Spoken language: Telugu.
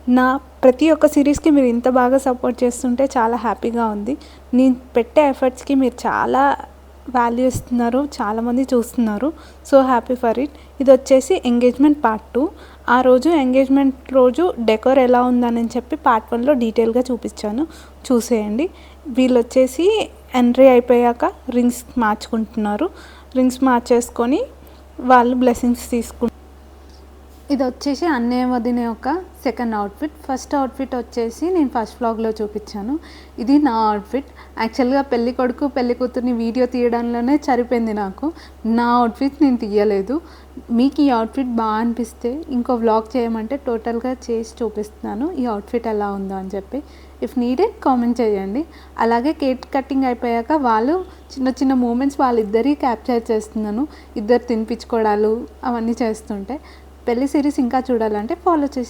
నా ప్రతి ఒక్క సిరీస్కి మీరు ఇంత బాగా సపోర్ట్ చేస్తుంటే చాలా హ్యాపీగా ఉంది. నేను పెట్టే ఎఫర్ట్స్కి మీరు చాలా వాల్యూ ఇస్తున్నారు, చాలామంది చూస్తున్నారు. So happy for it. ఇది వచ్చేసి ఎంగేజ్మెంట్ పార్ట్ 2. ఆ రోజు ఎంగేజ్మెంట్ రోజు డెకోర్ ఎలా ఉందని చెప్పి పార్ట్ 1లో డీటెయిల్గా చూపించాను, చూసేయండి. వీళ్ళు వచ్చేసి ఎంట్రీ అయిపోయాక రింగ్స్ మార్చుకుంటున్నారు. రింగ్స్ మార్చేసుకొని వాళ్ళు బ్లెస్సింగ్స్ తీసుకుంటారు. ఇది వచ్చేసి అన్నయ్య వదిన యొక్క సెకండ్ అవుట్ఫిట్. ఫస్ట్ అవుట్ఫిట్ వచ్చేసి నేను ఫస్ట్ వ్లాగ్లో చూపించాను. ఇది నా అవుట్ఫిట్. యాక్చువల్గా పెళ్ళి కొడుకు పెళ్ళి కూతుర్ని వీడియో తీయడంలోనే సరిపోయింది నాకు. నా అవుట్ఫిట్ నేను తీయలేదు. మీకు ఈ అవుట్ఫిట్ బాగా అనిపిస్తే ఇంకో వ్లాగ్ చేయమంటే టోటల్గా చేసి చూపిస్తున్నాను ఈ అవుట్ఫిట్ ఎలా ఉందో అని చెప్పి. ఇఫ్ నీడెడ్ కామెంట్ చేయండి. అలాగే కేక్ కటింగ్ అయిపోయాక వాళ్ళు చిన్న చిన్న మూమెంట్స్ వాళ్ళిద్దరి క్యాప్చర్ చేస్తున్నాను. ఇద్దరు తినిపించుకోవడాలు అవన్నీ చేస్తుంటే. పెళ్లి సిరీస్ ఇంకా చూడాలంటే ఫాలో చేసి